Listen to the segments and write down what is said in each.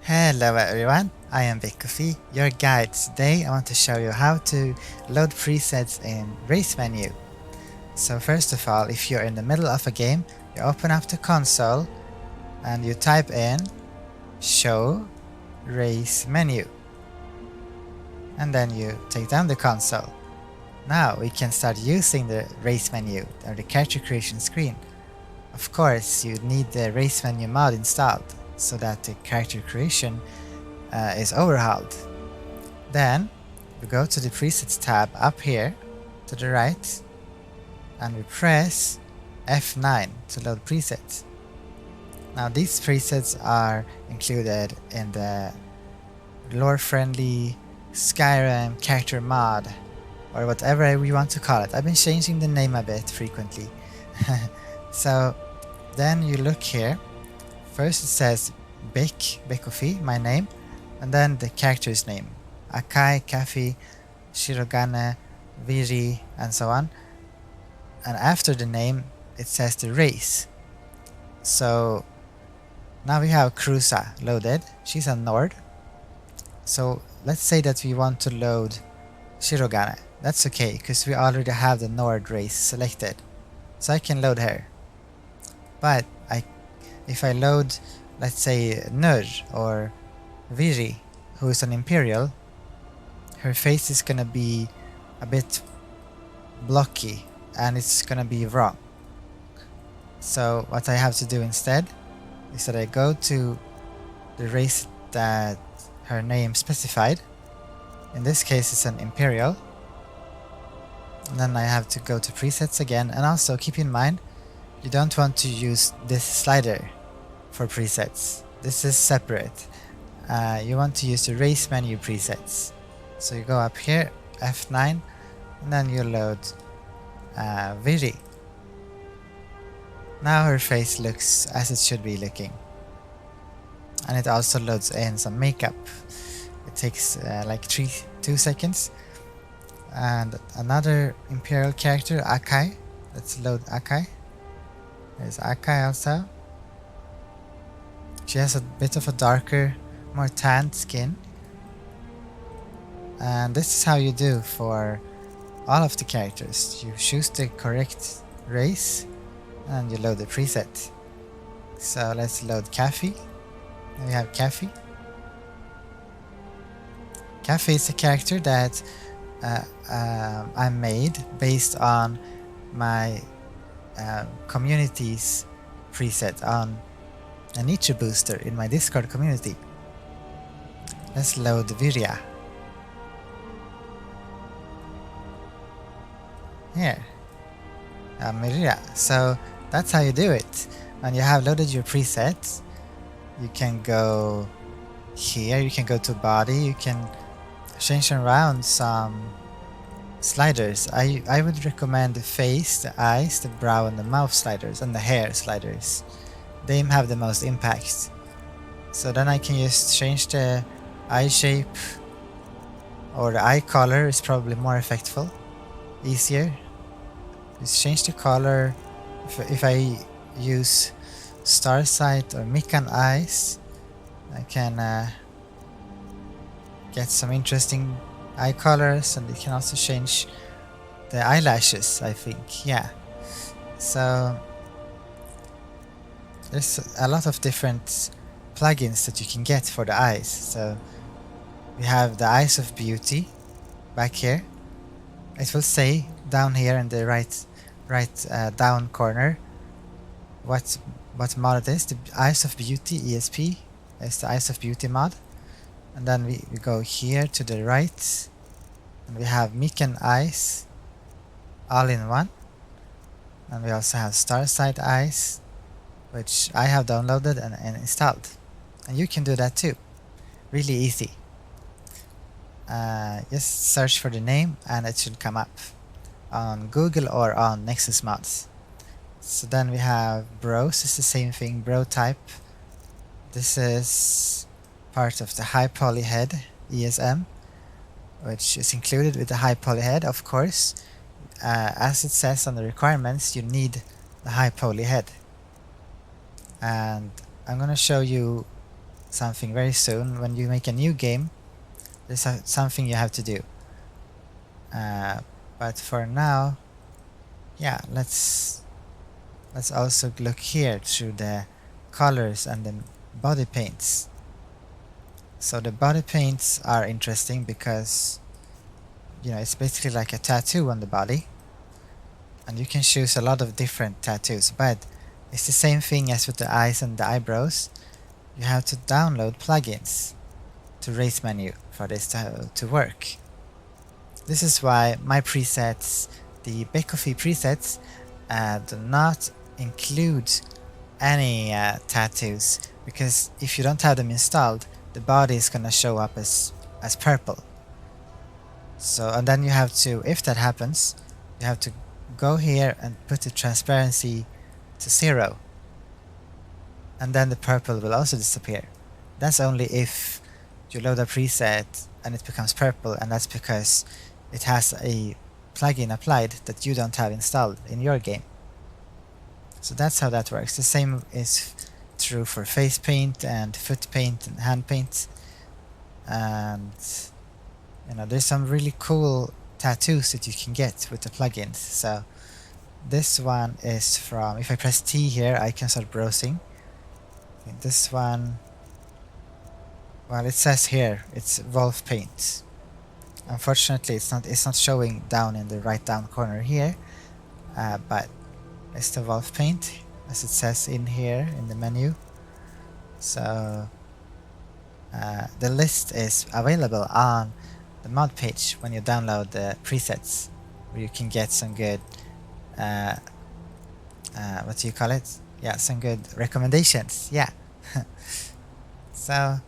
Hello everyone, I am Coffee, your guide. Today I want to show you how to load presets in RaceMenu. So first of all, if you're in the middle of a game, you open up the console and you type in show RaceMenu. And then you take down the console. Now we can start using the RaceMenu or the character creation screen. Of course, you need the RaceMenu mod installed so that the character creation is overhauled. Then we go to the presets tab up here to the right and we press F9 to load presets. Now these presets are included in the lore-friendly Skyrim character mod, or whatever we want to call it. I've been changing the name a bit frequently. So then you look here. First it says Bekofi, my name, and then the character's name. Akai, Kafi, Shirogane, Viri, and so on. And after the name it says the race. So now we have Krusa loaded. She's a Nord. So let's say that we want to load Shirogane. That's okay, because we already have the Nord race selected. So I can load her. But if I load, let's say, Nur or Viri, who is an Imperial, her face is gonna be a bit blocky and it's gonna be wrong. So what I have to do instead is that I go to the race that her name specified. In this case it's an Imperial. And then I have to go to presets again, and also keep in mind you don't want to use this slider for presets. This is separate. You want to use the RaceMenu presets. So you go up here, F9, and then you load Viri. Now her face looks as it should be looking. And it also loads in some makeup. It takes like 2 seconds. And another Imperial character, Akai. Let's load Akai. There's Akai also. She has a bit of a darker, more tanned skin. And this is how you do for all of the characters. You choose the correct race and you load the preset. So let's load Kafi. We have Kafi. Kafi is a character that I made based on my community's preset on a nature booster in my Discord community. Let's load Virya. Here. Miria. So that's how you do it. When you have loaded your presets, you can go here, you can go to body, you can change around some sliders. I would recommend the face, the eyes, the brow and the mouth sliders, and the hair sliders. They have the most impact. So then I can just change the eye shape, or the eye color is probably more effective, easier. Just change the color. If I use Starsight or Mikan eyes, I can get some interesting eye colors, and it can also change the eyelashes, I think. Yeah. So there's a lot of different plugins that you can get for the eyes. So we have the Eyes of Beauty back here. It will say down here in the right down corner what mod it is. The Eyes of Beauty ESP is the Eyes of Beauty mod. And then we go here to the right and we have Mikan Eyes all in one. And we also have Starsight Eyes, which I have downloaded and installed. And you can do that too. Really easy. Just search for the name and it should come up on Google or on Nexus Mods. So then we have Bros, it's the same thing, Bro type. This is part of the high poly head ESM, which is included with the high poly head, of course. As it says on the requirements, you need the high poly head. And I'm gonna show you something very soon. When you make a new game, there's something you have to do. But for now, yeah, let's also look here through the colors and the body paints. So the body paints are interesting because, you know, it's basically like a tattoo on the body, and you can choose a lot of different tattoos, but it's the same thing as with the eyes and the eyebrows. You have to download plugins to RaceMenu for this to work. This is why my presets, the Bekofi presets, do not include any tattoos, because if you don't have them installed, the body is gonna show up as purple. So, and then you have to, if that happens, you have to go here and put the transparency to 0, and then the purple will also disappear. That's only if you load a preset and it becomes purple, and that's because it has a plugin applied that you don't have installed in your game. So that's how that works. The same is true for face paint and foot paint and hand paint. And you know, there's some really cool tattoos that you can get with the plugins. So this one is from, if I press T here, I can start browsing. This one, well, it says here it's Wolf paint. Unfortunately, it's not showing down in the right down corner here, but it's the Wolf paint, as it says in here in the menu. So the list is available on the mod page when you download the presets, where you can get some good what do you call it? Yeah, some good recommendations. Yeah. So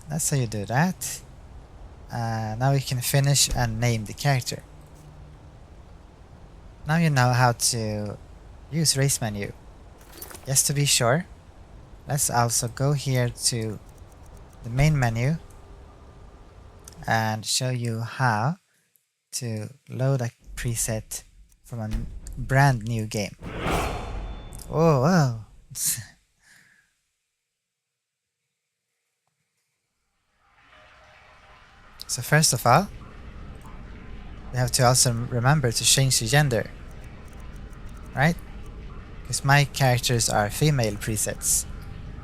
that's how you do that. Now we can finish and name the character. Now you know how to use RaceMenu. Just to be sure, let's also go here to the main menu and show you how to load a preset from a brand new game. Oh, wow. So first of all, we have to also remember to change the gender, right? Because my characters are female presets.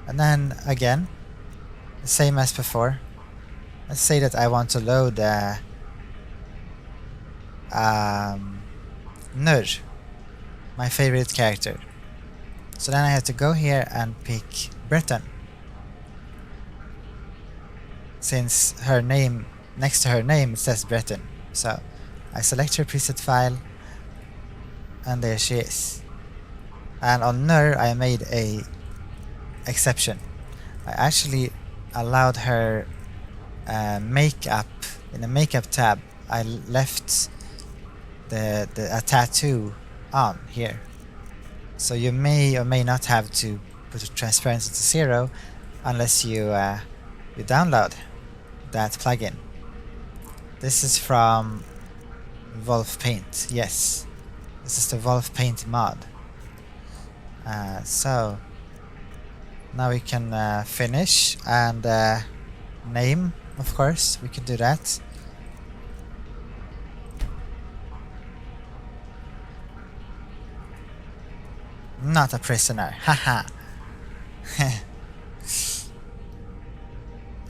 And then again, the same as before. Let's say that I want to load Nur, my favorite character. So then I have to go here and pick Breton, since her name, next to her name, it says Breton. So I select her preset file, and there she is. And on Nur, I made a exception. I actually allowed her makeup. In the makeup tab, I left a tattoo on here. So you may or may not have to put the transparency to 0 unless you you download that plugin. This is from Wolf Paint. Yes, this is the Wolf Paint mod. So now we can finish and name. Of course, we can do that. Not a prisoner, haha.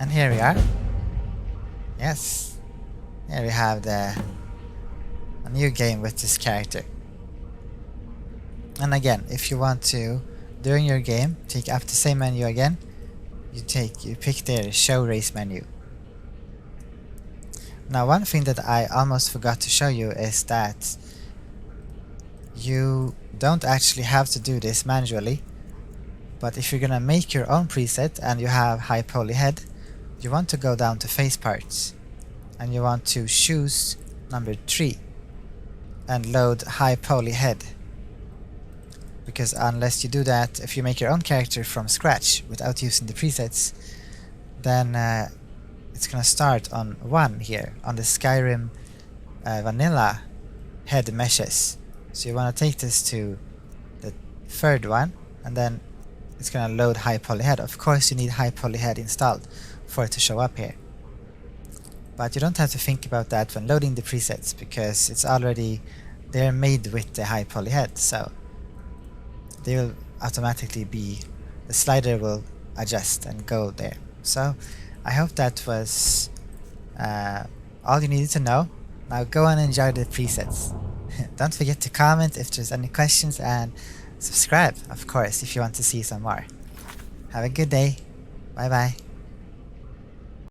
And here we are. Yes, here we have a new game with this character. And again, if you want to, during your game, take up the same menu again, you pick there Show Race Menu. Now, one thing that I almost forgot to show you is that you don't actually have to do this manually, but if you're gonna make your own preset and you have high poly head, you want to go down to face parts and you want to choose number 3 and load high poly head. Because unless you do that, if you make your own character from scratch without using the presets, then it's gonna start on 1 here on the Skyrim vanilla head meshes. So you want to take this to the 3rd one and then it's gonna load high poly head. Of course you need high poly head installed for it to show up here. But you don't have to think about that when loading the presets, because they're made with the high poly head, so they will automatically the slider will adjust and go there. So I hope that was all you needed to know. Now go and enjoy the presets. Don't forget to comment if there's any questions, and subscribe, of course, if you want to see some more. Have a good day. Bye bye.